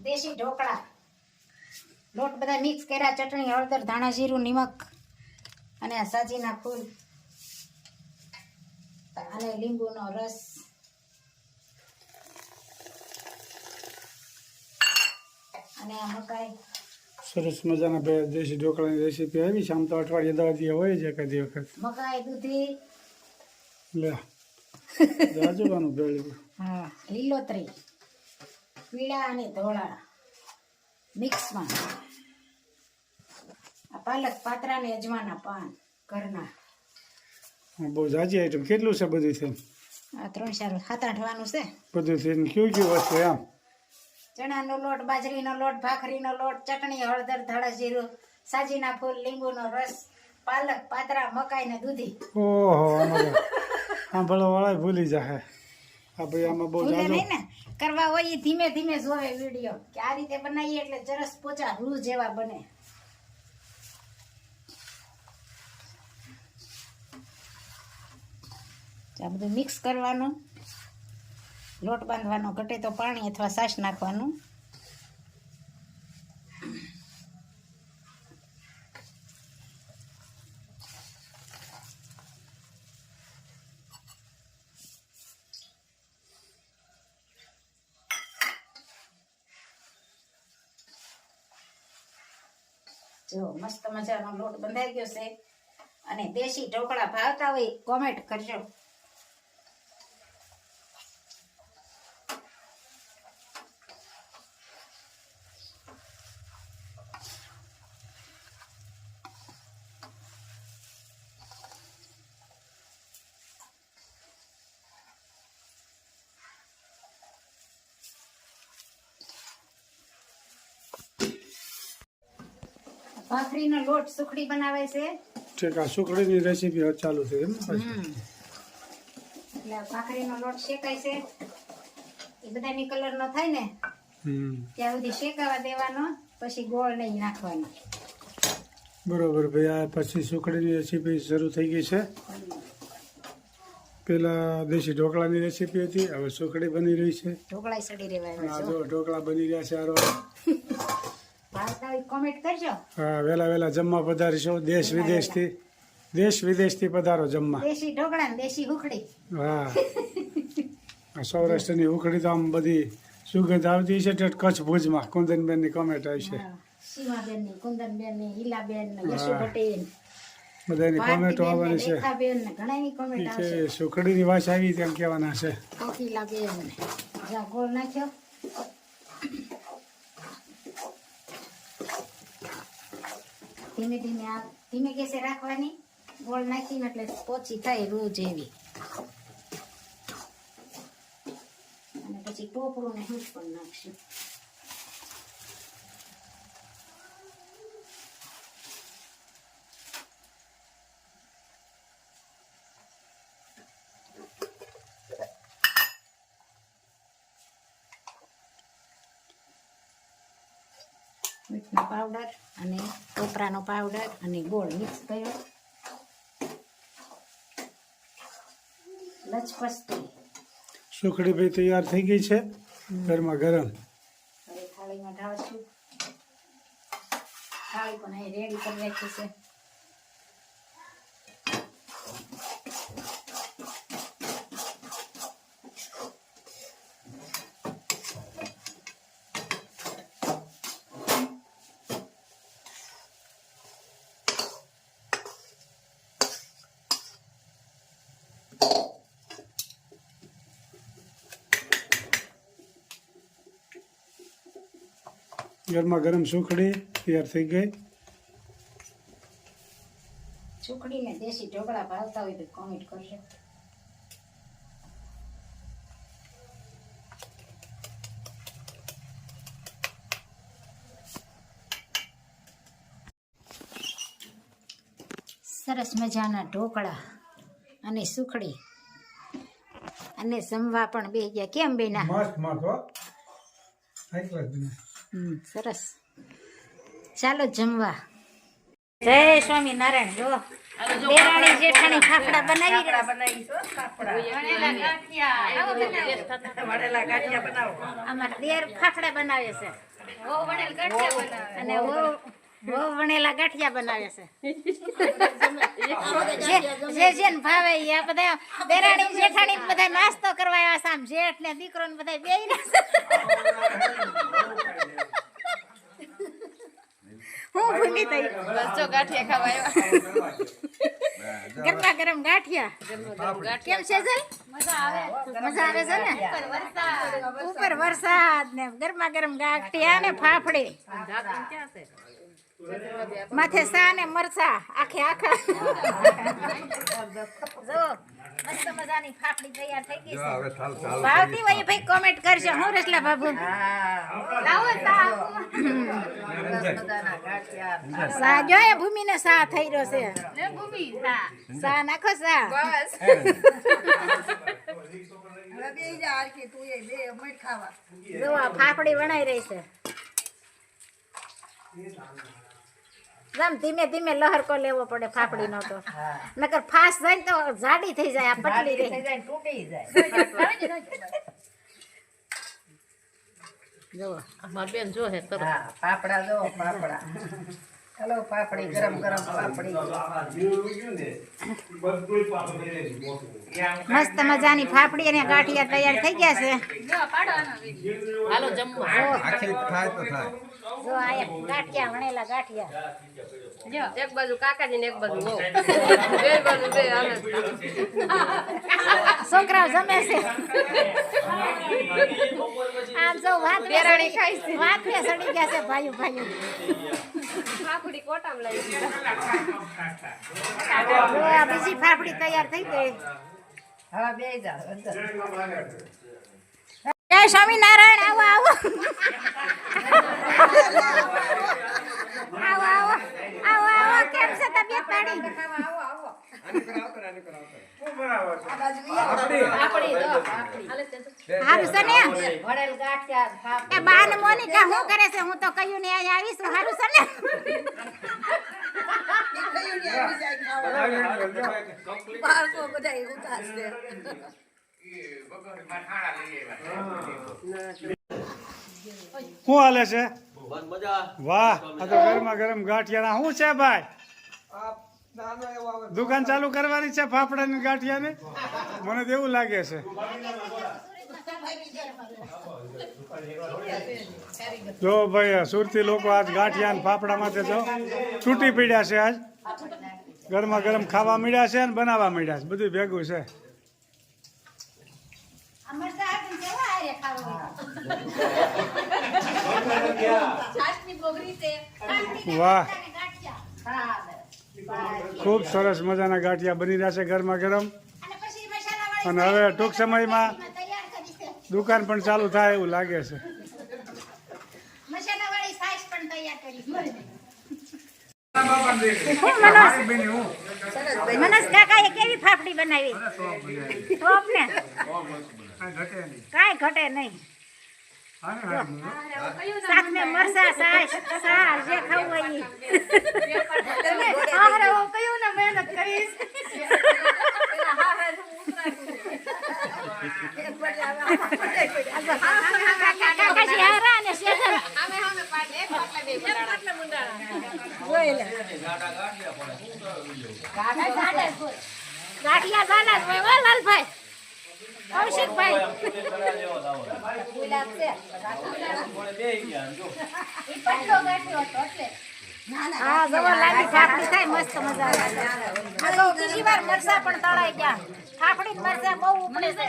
દેશી ઢોકળા. લોટ બધા મિક્સ કર્યા, ચટણી, હળદર, ધાણા જીરું, નિમક અને આ સાજીના ફૂલ અને લીંબુનો રસ. અને આ મકાઈ. સરસ મજાના બે દેશી ઢોકળાની રેસીપી આવી છે. આમ તો અઠવાડિયે 10 દી હોય છે કદી વખત. મકાઈ, દૂધી, લે જાજુવાનું ભેળ્યું. હા, લીલોતરી, પીળા અને ધોળા મિક્સમાં. આ પાલક, પાત્રા ને અજમાના પાન ઘરના. બહુ જાજી આઈટમ. કેટલું છે બધું થઈને? આ 3-4 7-8 વાનું છે. બધું થઈને કયું વસ્તુ આમ? ચણાનો લોટ, બાજરીનો લોટ, ભાખરીનો લોટ, ચટણી, હળદર, ધાણા જીરું, સાજીના ફૂલ, લીંબુનો રસ, પાલક, પાત્રા, મકાઈ ને દૂધી. ઓહો, આમ ભલો વાળા ભૂલી જાય. આ ભાઈ આમાં બહુ ભૂલે જાજો નહીં ને, કરવા હોય ઈ ધીમે ધીમે જોવે વિડીયો કે આ રીતે બનાવીએ એટલે ચરસ પોચા રૂ જેવા બને. આ બધું મિક્સ કરવાનું. લોટ બાંધવાનો, ઘટે તો પાણી અથવા છાશ નાખવાનું. જો મસ્ત મજાનો લોટ બંધાઈ ગયો છે. અને દેશી ઢોકળા ભાવતા હોય કોમેન્ટ કરજો. ભાખરીનો લોટ સુખડી બનાવે છે. ઠીક. આ સુખડીની રેસીપી ચાલુ થઈ એમ? એટલે ભાખરીનો લોટ શેકાય છે. એ બધાની કલર નો થાય ને ત્યાં સુધી શેકાવા દેવાનો. પછી ગોળ નહીં નાખવાનો. બરોબર ભાઈ. આ પછી સુખડીની રેસીપી શરૂ થઈ ગઈ છે. પેલા દેશી ઢોકળાની રેસીપી હતી, હવે સુખડી બની રહી છે. ઢોકળા સડી રહેવા હા, જો ઢોકળા બની રહ્યા છે. આરો ભાવતા હોય કોમેન્ટ કરજો. હા, વેલા જમવા પધારીશું. દેશ વિદેશથી પધારો જમવા. દેશી ઢોકળા ને દેશી ઉખડી. હા, આ સૌરાષ્ટ્રની ઉખડી તો આમ બધી સુગંધ આવતી છે. કચ્છ ભુજમાં કુંદનબેનની કોમેન્ટ આવી છે. સીમાબેન ની, કુંદનબેન ની, હીલાબેન ને, યશુ પટેલ, બધાની કોમેન્ટો આવવાની છે. રેખાબેન ને ઘણાની કોમેન્ટ આવશે. કે સુખડીની વાસ આવી તેમ કહેવાના છે. કોકીલાબેન ને. જા ગોળ નાખ્યો. ધીમે ધીમે આ ધીમે ગેસે રાખવાની. ગોળ નાખીને એટલે પોચી થાય રૂ જેવી. અને પછી ટોપરું ને હૂંચ પણ નાખશું. મીઠનો પાવડર અને કોપરાનો પાવડર અને ગોળ મિક્સ કર્યો. લચપસતી સુખડી ભાઈ તૈયાર થઈ ગઈ છે. ગરમા ગરમ. હવે થાળીમાં ઢાળશું. થાળી પણ અહીં રેડી કરી રાખી છે. ગરમા ગરમ સુખડી તૈયાર થઈ ગઈ. સુખડી ને દેશી ઢોકળા ભાવતા હોય તો કોમેન્ટ કરજો. સરસ મજાના ઢોકળા અને સુખડી અને જમવા પણ બે ગયા. કેમ બેના? સરસ. ચાલો જમવા. જય સ્વામિનારાયણ. જો દેરાણી જેઠાણી ફાફડા બનાવી અમારા દેર ફાફડા બનાવે છે. અને બહુ વણેલા ગાંઠિયા બનાવે છે જે ને ભાવે ઈ આ બધા દેરાણી જેઠાણી બધા નાસ્તો કરવા આવ્યા છે આમ જેઠ ને દીકરો ને બધા બેયને હું ભૂલી તઈ બસ જો ગાંઠિયા ખાવા આવ્યા ગરમા ગરમ ગાંઠિયા કેમ છે જલ મજા આવે છે ને ઉપર વરસાદ ને ગરમા ગરમ ગાંઠિયા ને ફાફડી માથે સા ને મરસા આખે આખા જો મસ્ત મજાની ફાફડી તૈયાર થઈ ગઈ છે ભાવતી હોય ભાઈ કોમેન્ટ કરજો હું રસલા બાબુ લાવો સા જો એ ભૂમિ ને સા થઈ રહ્યો છે લે ભૂમિ સા નાખો સા બસ હવે બે જા કે તું એ બે મઠ ખાવા જો આ ફાફડી બનાવી રહી છે જમ ધીમે ધીમે લહરકો લેવો પડે ફાફડી નો તો નકર ફાસ જાય તો જાડી થઈ જાય આ પતલી રહી જાય તૂટી જાય જો અમાર બેન જો હે તરત હા પાપડા જો પાપડા હેલો પાપડી ગરમ ગરમ પાપડી મસ્ત મજાની ફાફડી અને ગાંઠિયા તૈયાર થઈ ગયા છે હાલો જમવા જો આ ગાંઠિયા વણેલા ગાંઠિયા એક બાજુ કાકાજી ને એક બાજુ વહુ બે બાજુ બે હાલે છોકરાઓ જમે છે આમ જો વાત બેરાણી ખાય છે વાત ને સડી ગયા છે ભાઈઓ ભાઈઓ ફાફડી કોટામ લઈ જો આ બીજી ફાફડી તૈયાર થઈ ગઈ હા બે જાવ જય સ્વામિનારાયણ આવો આવો આવો આવો આવો આવો કેમ છે તબિયત પાણી આવો આવો હારું છે ને વડેલ ગાંઠિયા એ બાન મોનિકા હું કરે છે હું તો કયું ને અહીં આવીશ હારું છે ને બાળકો બધા ઉતાસ છે શું હાલે છે વાહ આ તો ગરમા ગરમ ગાંઠિયા શું છે ભાઈ દુકાન ચાલુ કરવાની છે ફાફડાની ગાંઠિયાની મને તો એવું લાગે છે જો ભાઈ સુરતી લોકો આજ ગાંઠિયા અને ફાફડા માટે જો છૂટી પડ્યા છે આજ ગરમા ગરમ ખાવા મળ્યા છે અને બનાવવા મળ્યા છે બધું ભેગું છે વાહ ખૂબ સરસ મજાના ગાંઠિયા બની રહ્યા છે ગરમા ગરમ અને હવે ટૂંક સમયમાં દુકાન પણ ચાલુ થાય એવું લાગે છે મનસ કાકાએ કેવી ફાફડી બનાવી ટોપ ને કાંઈ ઘટે નહીં શાક ને મરસા સાસ સાર જે ખાવું હોય ઈ આરે હું કયું ને મહેનત કરીશ કાકાજી હારા ને શેખર અમે પાડ એક પાટલા બે મુંડાણા જોઈ લે ગાંઠિયા જાના હોય ઓ લાલભાઈ કૌશિકભાઈ હા જવો લાગી ફાફડી થાય મસ્ત મજા આવે બીજી વાર મરસા પણ તળાઈ ગયા ફાફડી મરસા બહુ ઉપડે છે